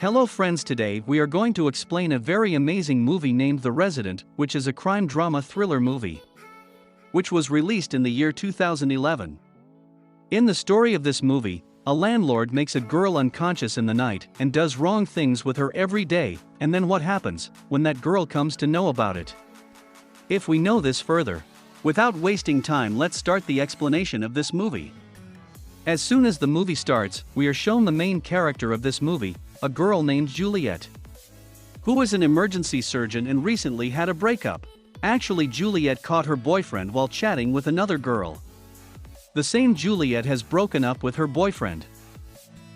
Hello friends, today we are going to explain a very amazing movie named The Resident, which is a crime drama thriller movie, which was released in the year 2011. In the story of this movie, a landlord makes a girl unconscious in the night and does wrong things with her every day, and then what happens when that girl comes to know about it? If we know this further, without wasting time, let's start the explanation of this movie. As soon as the movie starts, we are shown the main character of this movie, a girl named Juliet, who is an emergency surgeon and recently had a breakup. Actually, Juliet caught her boyfriend while chatting with another girl. The same Juliet has broken up with her boyfriend,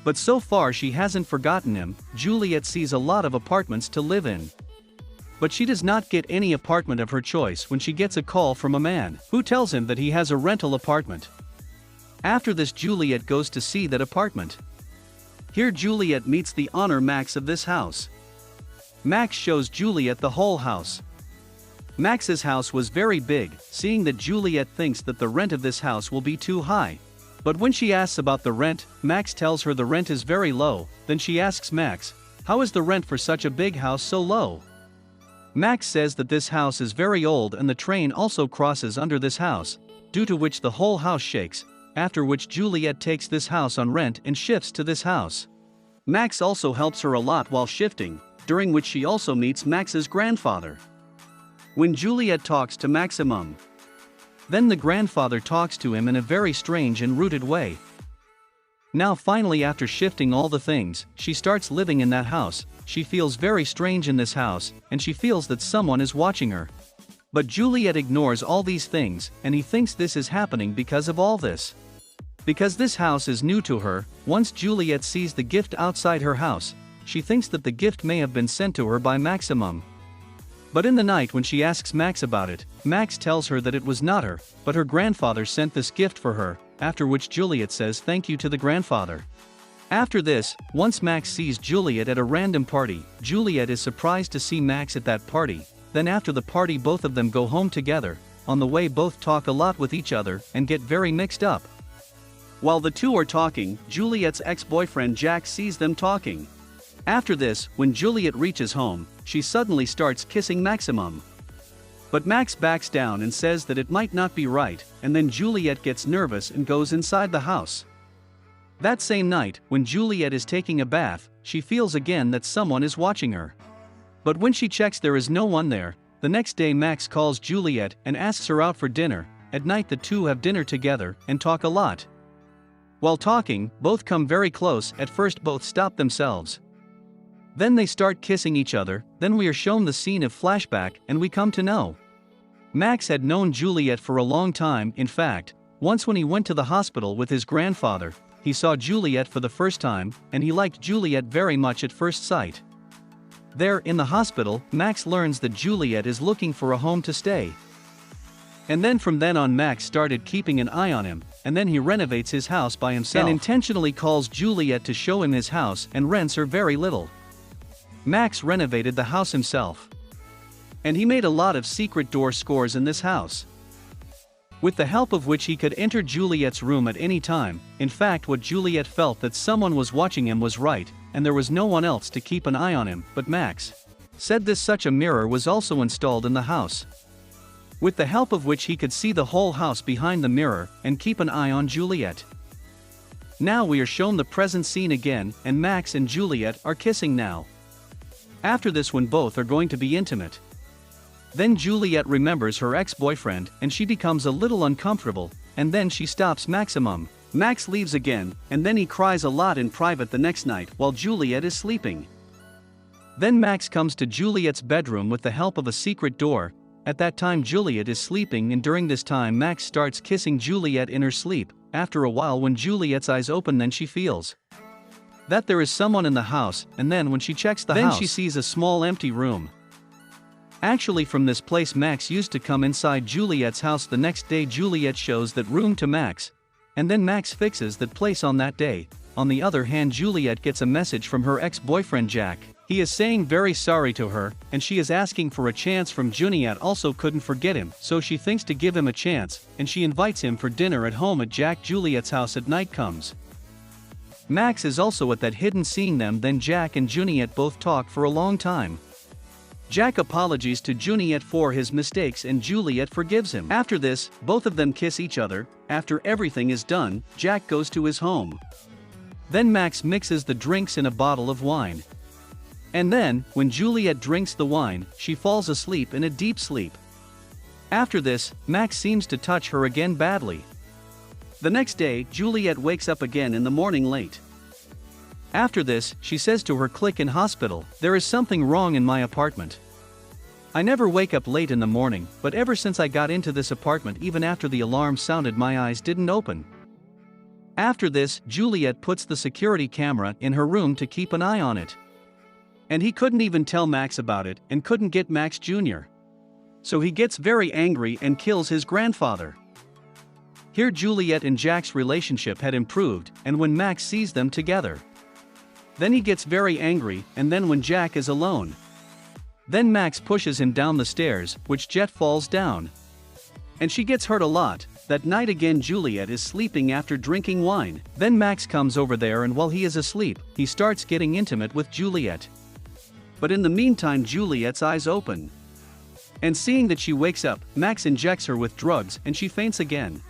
but so far she hasn't forgotten him. Juliet sees a lot of apartments to live in, but she does not get any apartment of her choice when she gets a call from a man who tells him that he has a rental apartment. After this, Juliet goes to see that apartment. Here Juliet meets the owner Max of this house. Max shows Juliet the whole house. Max's house was very big, seeing that Juliet thinks that the rent of this house will be too high. But when she asks about the rent, Max tells her the rent is very low. Then she asks Max, how is the rent for such a big house so low? Max says that this house is very old and the train also crosses under this house, due to which the whole house shakes. After which Juliet takes this house on rent and shifts to this house. Max also helps her a lot while shifting, during which she also meets Max's grandfather. When Juliet talks to Maximum, then the grandfather talks to him in a very strange and rooted way. Now finally, after shifting all the things, she starts living in that house. She feels very strange in this house, and she feels that someone is watching her. But Juliet ignores all these things, and he thinks this is happening because of all this. Because this house is new to her. Once Juliet sees the gift outside her house, she thinks that the gift may have been sent to her by Maximum. But in the night when she asks Max about it, Max tells her that it was not her, but her grandfather sent this gift for her, after which Juliet says thank you to the grandfather. After this, once Max sees Juliet at a random party, Juliet is surprised to see Max at that party. Then after the party, both of them go home together. On the way, both talk a lot with each other and get very mixed up. While the two are talking, Juliet's ex-boyfriend Jack sees them talking. After this, when Juliet reaches home, she suddenly starts kissing Maximum. But Max backs down and says that it might not be right, and then Juliet gets nervous and goes inside the house. That same night, when Juliet is taking a bath, she feels again that someone is watching her. But when she checks, there is no one there. The next day, Max calls Juliet and asks her out for dinner. At night, the two have dinner together and talk a lot. While talking, both come very close. At first both stop themselves. Then they start kissing each other. Then we are shown the scene of flashback and we come to know Max had known Juliet for a long time. In fact, once when he went to the hospital with his grandfather, he saw Juliet for the first time, and he liked Juliet very much at first sight. There, in the hospital, Max learns that Juliet is looking for a home to stay. And then from then on, Max started keeping an eye on him, and then he renovates his house by himself and intentionally calls Juliet to show him his house and rents her very little. Max renovated the house himself, and he made a lot of secret door scores in this house, with the help of which he could enter Juliet's room at any time. In fact, what Juliet felt that someone was watching him was right, and there was no one else to keep an eye on him, but Max said this. Such a mirror was also installed in the house, with the help of which he could see the whole house behind the mirror and keep an eye on Juliet. Now we are shown the present scene again, and Max and Juliet are kissing now. After this, when both are going to be intimate, then Juliet remembers her ex-boyfriend and she becomes a little uncomfortable, and then she stops Maximum. Max leaves again, and then he cries a lot in private the next night while Juliet is sleeping. Then Max comes to Juliet's bedroom with the help of a secret door. At that time Juliet is sleeping, and during this time Max starts kissing Juliet in her sleep. After a while, when Juliet's eyes open, then she feels that there is someone in the house, and then when she checks the house, she sees a small empty room. Actually, from this place Max used to come inside Juliet's house. The next day Juliet shows that room to Max, and then Max fixes that place on that day. On the other hand, Juliet gets a message from her ex-boyfriend Jack. He is saying very sorry to her, and she is asking for a chance from Juliet. Also couldn't forget him, so she thinks to give him a chance, and she invites him for dinner at home at Jack Juliet's house. At night comes, Max is also at that hidden seeing them. Then Jack and Juliet both talk for a long time. Jack apologizes to Juliet for his mistakes and Juliet forgives him. After this, both of them kiss each other. After everything is done, Jack goes to his home. Then Max mixes the drinks in a bottle of wine. And then, when Juliet drinks the wine, she falls asleep in a deep sleep. After this, Max seems to touch her again badly. The next day, Juliet wakes up again in the morning late. After this, she says to her clique in hospital, "There is something wrong in my apartment. I never wake up late in the morning, but ever since I got into this apartment, even after the alarm sounded, my eyes didn't open." After this, Juliet puts the security camera in her room to keep an eye on it. And he couldn't even tell Max about it and couldn't get Max Jr. So he gets very angry and kills his grandfather. Here Juliet and Jack's relationship had improved, and when Max sees them together, then he gets very angry, and then when Jack is alone, then Max pushes him down the stairs, which Jet falls down. And she gets hurt a lot. That night again Juliet is sleeping after drinking wine. Then Max comes over there and while he is asleep, he starts getting intimate with Juliet. But in the meantime Juliet's eyes open. And seeing that she wakes up, Max injects her with drugs and she faints again.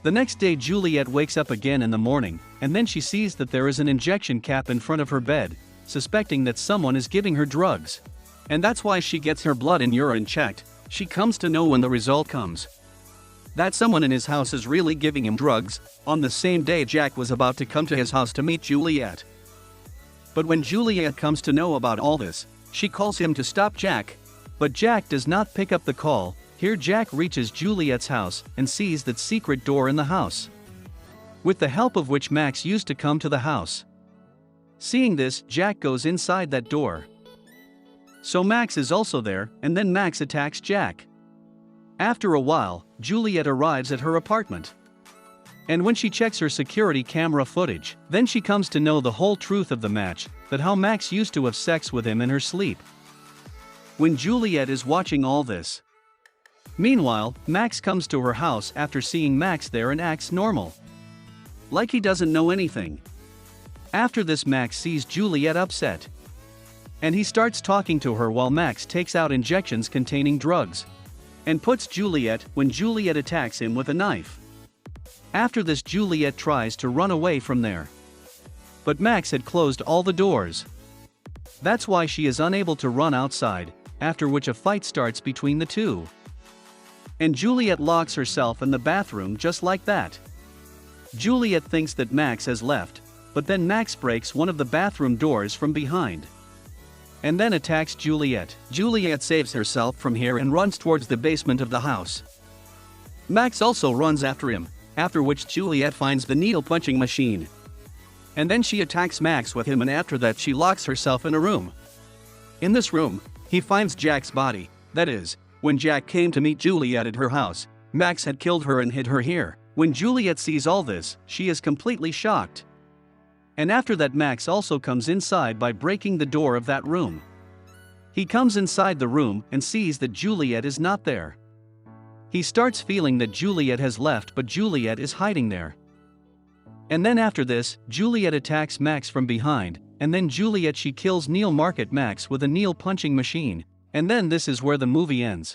The next day Juliet wakes up again in the morning, and then she sees that there is an injection cap in front of her bed, suspecting that someone is giving her drugs. And that's why she gets her blood and urine checked. She comes to know when the result comes that someone in his house is really giving him drugs. On the same day Jack was about to come to his house to meet Juliet. But when Juliet comes to know about all this, she calls him to stop Jack. But Jack does not pick up the call. Here Jack reaches Juliet's house and sees that secret door in the house, with the help of which Max used to come to the house. Seeing this, Jack goes inside that door. So Max is also there, and then Max attacks Jack. After a while, Juliet arrives at her apartment. And when she checks her security camera footage, then she comes to know the whole truth of the match, that how Max used to have sex with him in her sleep. When Juliet is watching all this, meanwhile, Max comes to her house after seeing Max there and acts normal, like he doesn't know anything. After this Max sees Juliet upset, and he starts talking to her while Max takes out injections containing drugs and puts Juliet when Juliet attacks him with a knife. After this Juliet tries to run away from there, but Max had closed all the doors. That's why she is unable to run outside, after which a fight starts between the two. And Juliet locks herself in the bathroom just like that. Juliet thinks that Max has left, but then Max breaks one of the bathroom doors from behind and then attacks Juliet. Juliet saves herself from here and runs towards the basement of the house. Max also runs after him, after which Juliet finds the needle punching machine. And then she attacks Max with him, and after that she locks herself in a room. In this room, he finds Jack's body. That is, when Jack came to meet Juliet at her house, Max had killed her and hid her here. When Juliet sees all this, she is completely shocked. And after that Max also comes inside by breaking the door of that room. He comes inside the room and sees that Juliet is not there. He starts feeling that Juliet has left, but Juliet is hiding there. And then after this, Juliet attacks Max from behind, and then Juliet she kills Neil Market Max with a needle punching machine, and then this is where the movie ends.